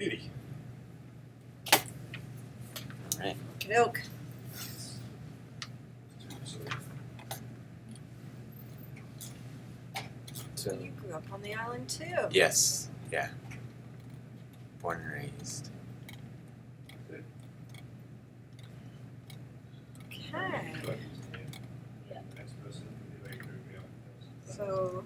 Beauty. All right. Oak. So You grew up on the island too. yes, yeah. Born and raised. Okay. So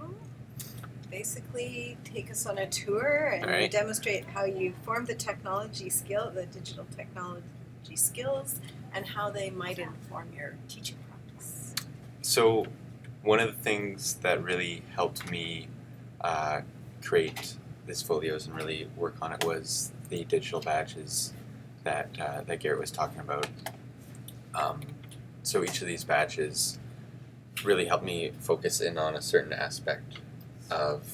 basically take us on a tour and All right. demonstrate how you form the digital technology skills, and how they might inform your teaching practice. So one of the things that really helped me create this folios and really work on it was the digital badges that Garrett was talking about. So each of these badges really helped me focus in on a certain aspect of,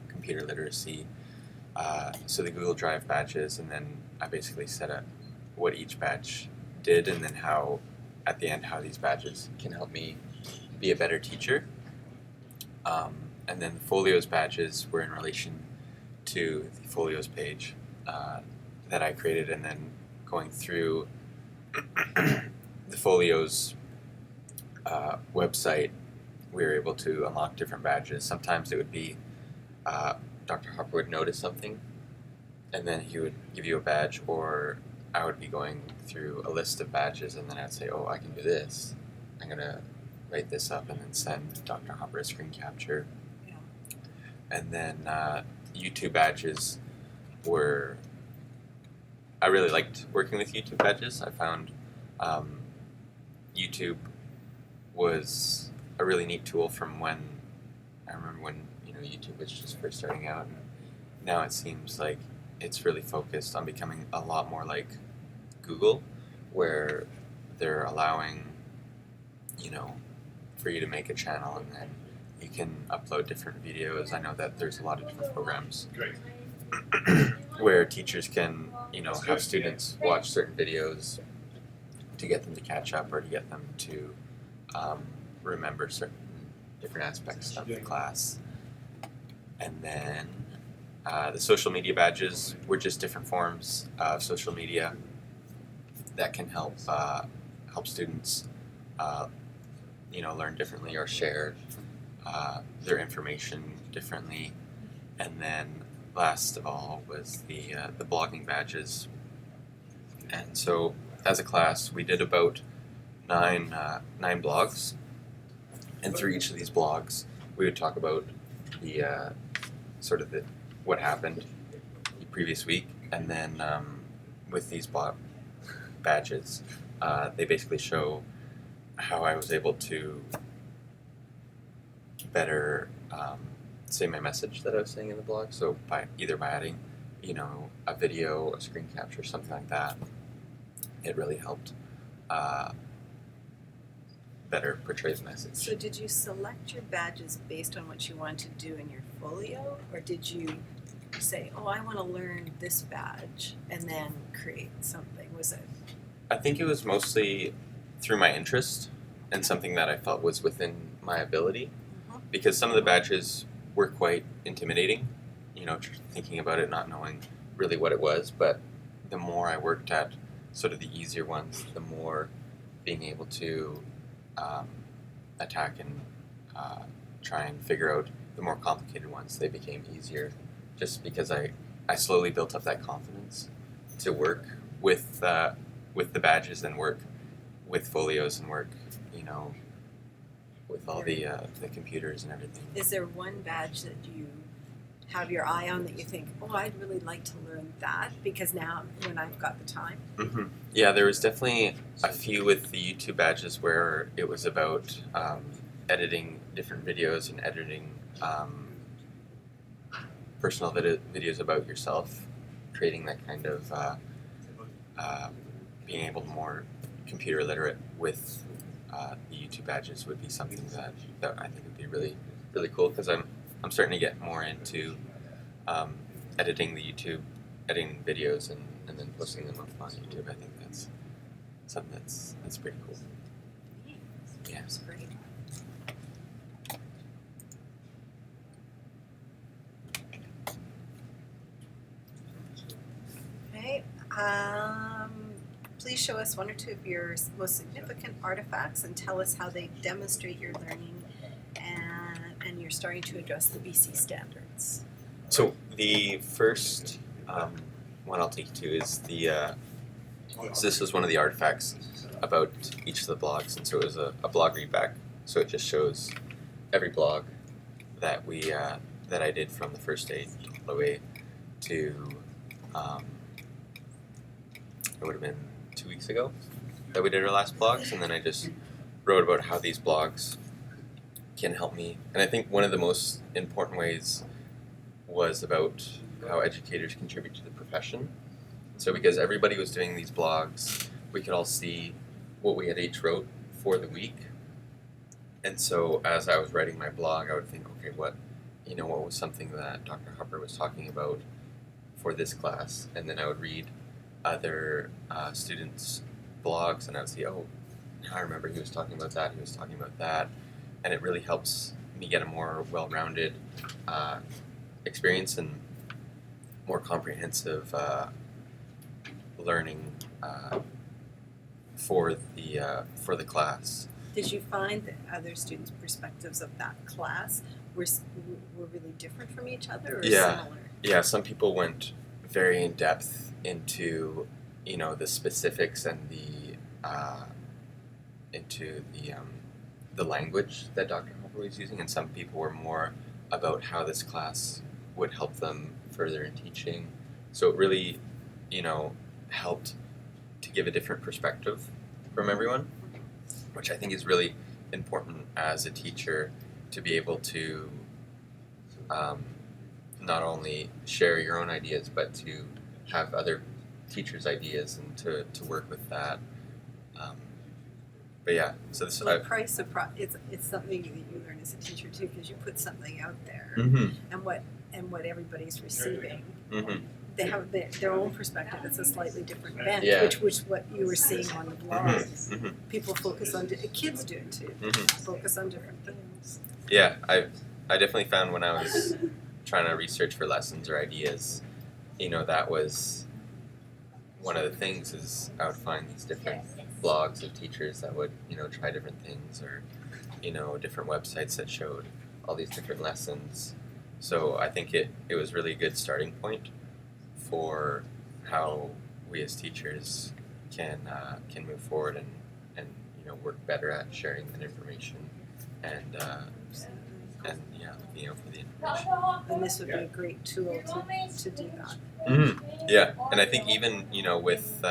computer literacy. So the Google Drive badges, and then I basically set up what each badge did, and then how, at the end, how these badges can help me be a better teacher. And then the Folios badges were in relation to the Folios page that I created, and then going through the Folios website, we were able to unlock different badges. Sometimes it would be Dr. Harper would notice something, and then he would give you a badge, or I would be going through a list of badges, and then I'd say, oh, I can do this. I'm going to write this up and then send Dr. Harper a screen capture. Yeah. And then YouTube badges were, I really liked working with YouTube badges. I found YouTube was a really neat tool from when, I remember when YouTube was just first starting out, and now it seems like it's really focused on becoming a lot more like Google, where they're allowing, for you to make a channel and then you can upload different videos. I know that there's a lot of different programs where teachers can, have students watch certain videos to get them to catch up or to get them to remember certain different aspects of the class. And then the social media badges were just different forms of social media that can help students learn differently or share their information differently. And then last of all was the blogging badges. And so as a class we did about nine blogs, and through each of these blogs we would talk about the what happened the previous week, and then with these badges they basically show how I was able to better say my message that I was saying in the blog. So by adding a video, a screen capture, something like that, it really helped better portray the message. So did you select your badges based on what you wanted to do in your folio, or did you say, oh, I want to learn this badge, and then create something? Was it? I think it was mostly through my interest and something that I felt was within my ability, because some of the badges were quite intimidating, thinking about it, not knowing really what it was. But the more I worked at sort of the easier ones, the more being able to attack and try and figure out the more complicated ones, they became easier, just because I slowly built up that confidence to work with the badges and work with folios and work, with all the computers and everything. Is there one badge that you have your eye on that you think, oh, I'd really like to learn that, because now when I've got the time? Mm-hmm. Yeah, there was definitely a few with the YouTube badges where it was about editing different videos and editing personal videos about yourself, creating that kind of being able to more computer literate with the YouTube badges would be something that I think would be really, really cool, because I'm starting to get more into editing videos and then posting them up on YouTube. I think that's something that's pretty cool. Yeah, That's great. Please show us one or two of your most significant artifacts and tell us how they demonstrate your learning and you're starting to address the BC standards. So the first one I'll take you to is so this was one of the artifacts about each of the blogs, and so it was a blog read back. So it just shows every blog that that I did from the first day all the way to it would have been 2 weeks ago that we did our last blogs, and then I just wrote about how these blogs can help me. And I think one of the most important ways was about how educators contribute to the profession. So because everybody was doing these blogs, we could all see what we had each wrote for the week. And so as I was writing my blog, I would think, okay, what was something that Dr. Harper was talking about for this class? And then I would read other students' blogs, and I would see, oh, now I remember he was talking about that, he was talking about that. And it really helps me get a more well-rounded experience and more comprehensive learning for the class. Did you find that other students' perspectives of that class were really different from each other or similar? Yeah, some people went very in depth into the specifics and the language that Dr. Harper was using, and some people were more about how this class would help them further in teaching. So it really, helped to give a different perspective from everyone, which I think is really important as a teacher, to be able to not only share your own ideas, but to have other teachers' ideas and to work with that. But yeah, so this price of it's something that you learn as a teacher too, because you put something out there, and what everybody's receiving. They have their own perspective. It's a slightly different bent, which what you were seeing on the blog. People focus on kids do it too. Focus on different things. Yeah, I definitely found when I was trying to research for lessons or ideas, that was one of the things, is I would find these different blogs of teachers that would try different things, or different websites that showed all these different lessons. So I think it was really a good starting point for how we as teachers can move forward and work better at sharing that information and looking out for the information. And this would be a great tool to do that. Yeah, and I think even with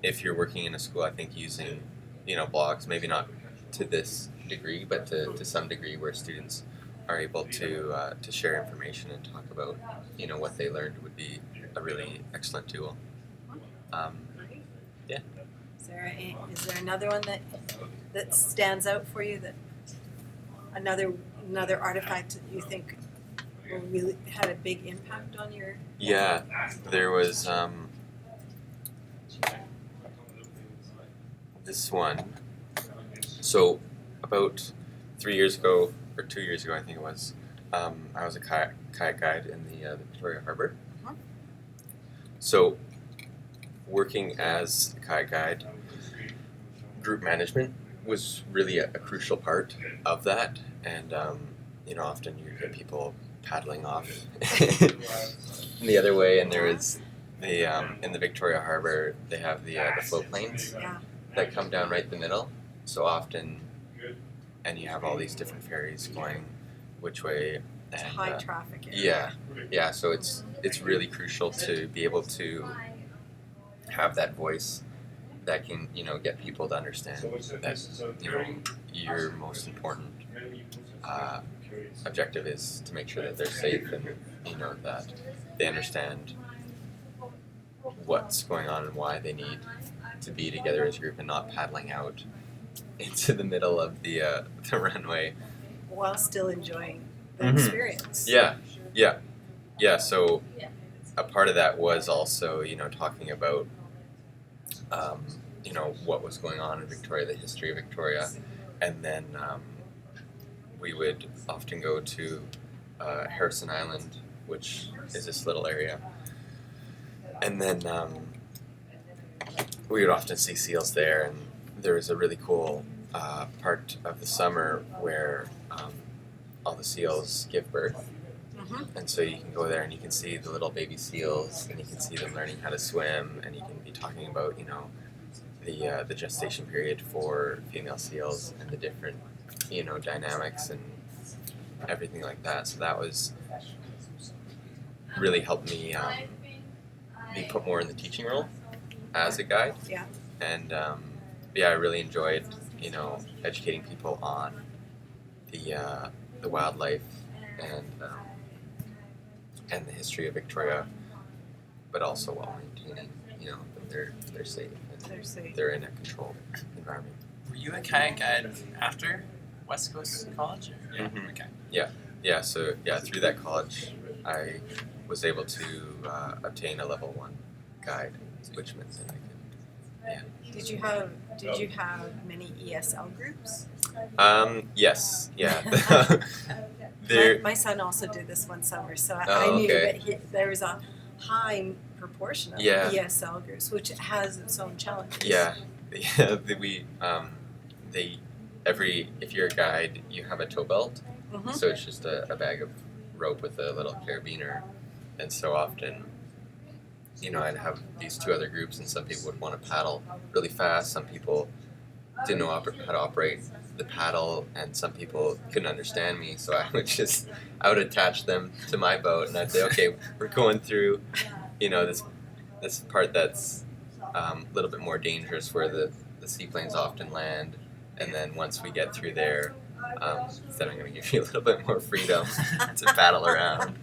if you're working in a school, I think using blogs, maybe not to this degree, but to some degree, where students are able to share information and talk about what they learned, would be a really excellent tool. Yeah. Is there another one that stands out for you, that another artifact that you think really had a big impact on your? Yeah, there was this one. So about 3 years ago, or 2 years ago, I think it was, I was a kayak guide in the Victoria Harbour. So working as a kayak guide, group management was really a crucial part of that, and often you get people paddling off the other way, and there is in the Victoria Harbour, they have the float planes that come down right the middle, so often, and you have all these different ferries going which way. It's a high traffic area. Yeah. So it's really crucial to be able to have that voice that can get people to understand that your most important objective is to make sure that they're safe, and that they understand what's going on and why they need to be together as a group and not paddling out into the middle of the runway while still enjoying the experience. Yeah. So a part of that was also talking about what was going on in Victoria, the history of Victoria, and then we would often go to Harrison Island, which is this little area, And then we would often see seals there, and there was a really cool part of the summer where all the seals give birth. And so you can go there and you can see the little baby seals, and you can see them learning how to swim, and you can be talking about, you know, the gestation period for female seals and the different, you know, dynamics and everything like that. So that was really helped me be put more in the teaching role as a guide. Yeah. And yeah, I really enjoyed, you know, educating people on the wildlife and the history of Victoria, but also while maintaining, you know, that they're safe and they're in a controlled environment. Were you a kayak guide after West Coast College? Yeah. Mm-hmm. Okay. Yeah. So yeah, through that college, I was able to obtain a level 1 guide, which meant that I could. Yeah. Did you have many ESL groups? Yes. Yeah. My son also did this one summer, so I Oh, knew okay. that there was a high proportion of Yeah. ESL groups, which has its own challenges. Yeah. If you're a guide, you have a tow belt. Mhm. So it's just a bag of rope with a little carabiner, and so often, you know, I'd have these 2 other groups, and some people would want to paddle really fast. Some people didn't know how to operate the paddle, and some people couldn't understand me. So I would attach them to my boat, and I'd say, okay, we're going through, you know, this part that's a little bit more dangerous, where the seaplanes often land, and then once we get through there. Then I'm going to give you a little bit more freedom to paddle around.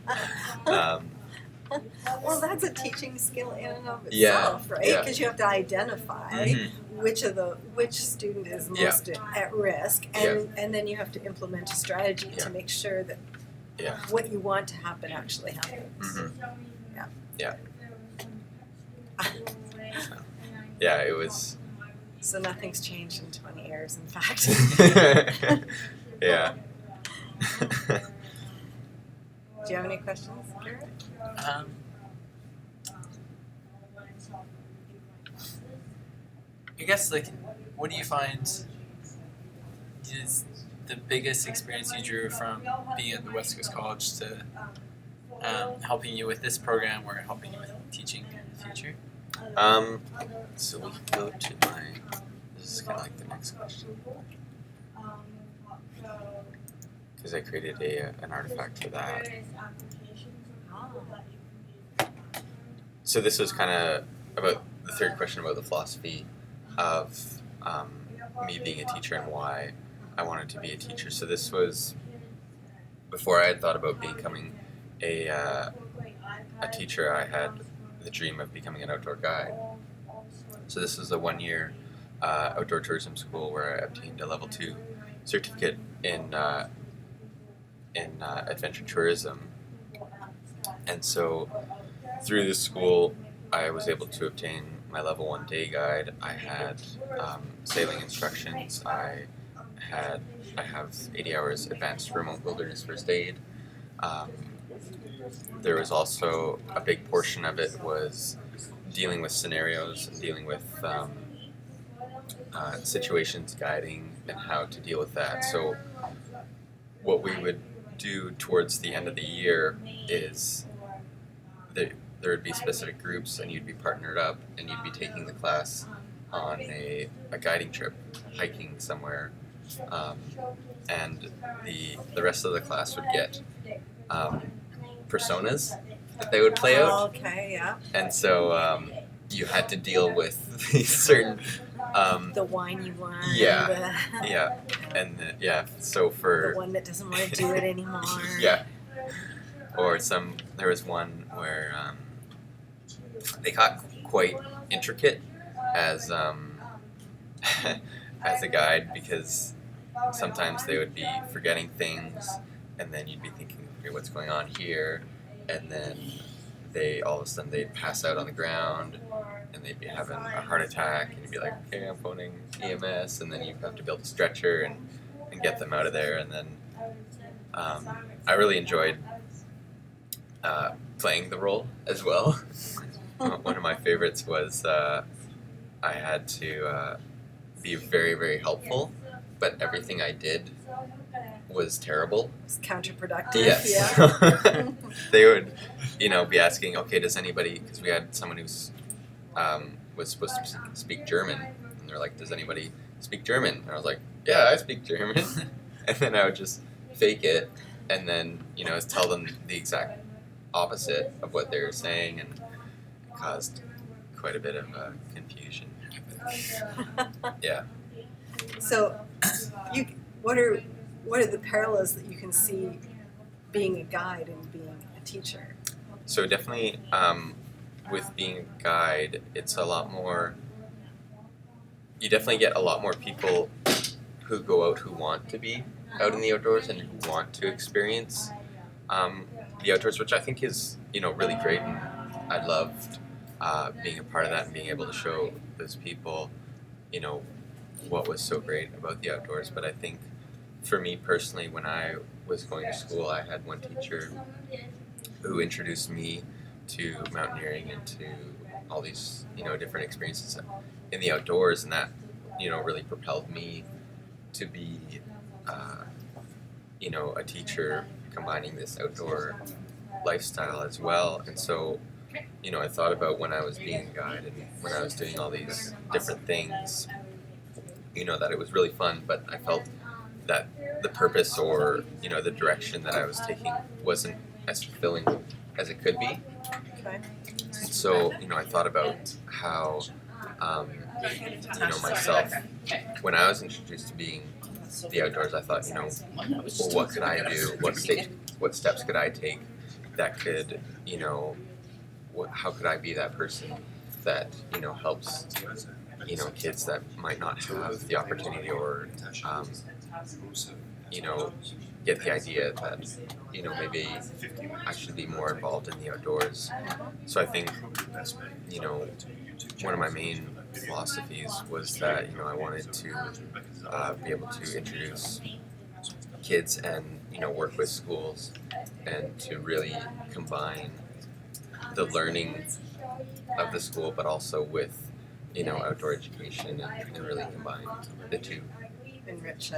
Well, that's a teaching skill in and of Yeah, itself, right? yeah. Because you have to identify which student is most at risk, and then you have to implement a strategy to make sure that what you want to happen actually happens. Mm-hmm. Yeah. Yeah, it was. So nothing's changed in 20 years, in fact. Yeah. Do you have any questions, Garrett? I guess, like, what do you find is the biggest experience you drew from being at the West Coast College to helping you with this program or helping you with teaching in the future? So we can go to this is kind of like the next question. Because I created an artifact for that. So this was kind of about the third question about the philosophy of me being a teacher and why I wanted to be a teacher. So this was before I had thought about becoming a teacher. I had the dream of becoming an outdoor guide. So this was a 1-year outdoor tourism school where I obtained a level 2 certificate in adventure tourism. And so through this school, I was able to obtain my level 1 day guide. I had sailing instructions. I have 80 hours advanced remote wilderness first aid. There was also a big portion of it was dealing with scenarios and dealing with situations, guiding, and how to deal with that. So what we would do towards the end of the year is there would be specific groups, and you'd be partnered up, and you'd be taking the class on a guiding trip, hiking somewhere, and the rest of the class would get personas that they would play out. Okay, yeah. And so you had to deal with these certain The whiny one. yeah, and so for The one that doesn't want to do it anymore. yeah, or there was one where they got quite intricate as as a guide, because sometimes they would be forgetting things, and then you'd be thinking, okay, what's going on here, and then all of a sudden they'd pass out on the ground, and they'd be having a heart attack, and you'd be like, okay, I'm phoning EMS, and then you have to build a stretcher and get them out of there. And then I really enjoyed playing the role as well. One of my favorites was I had to be very, very helpful, but everything I did was terrible. It's counterproductive. Yes. Yeah. They would, be asking, okay, does anybody, because we had someone who's was supposed to speak German, and they're like, does anybody speak German? And I was like, yeah, I speak German. And then I would just fake it, and then, tell them the exact opposite of what they were saying, and it caused quite a bit of confusion. Yeah. So, what are the parallels that you can see being a guide and being a teacher? So definitely, with being a guide, it's a lot more. You definitely get a lot more people who go out who want to be out in the outdoors and who want to experience the outdoors, which I think is really great, and I loved being a part of that and being able to show those people what was so great about the outdoors. But I think for me personally, when I was going to school, I had one teacher who introduced me to mountaineering and to all these different experiences in the outdoors, and that really propelled me to be a teacher combining this outdoor lifestyle as well. And so I thought about when I was being a guide and when I was doing all these different things, that it was really fun, but I felt that the purpose or the direction that I was taking wasn't as fulfilling as it could be. Okay. And so I thought about how myself, when I was introduced to being the outdoors, I thought well, what could I do? What steps could I take that could how could I be that person that helps kids that might not have the opportunity or get the idea that maybe I should be more involved in the outdoors. So I think one of my main philosophies was that I wanted to be able to introduce kids and work with schools and to really combine the learning of the school, but also with outdoor education, and really combine the two. Enrich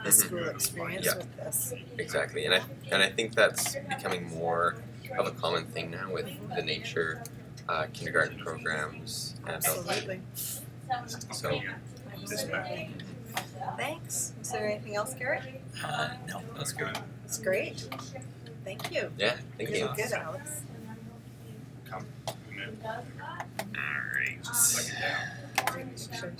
the school experience with this. Exactly, and I think that's becoming more of a common thing now with the nature kindergarten programs and Absolutely. So. Absolutely. Thanks. Is there anything else, Garrett? No, that's good. It's great. Thank you. Yeah, thank you. Good, Alex. Come. All right. Sure.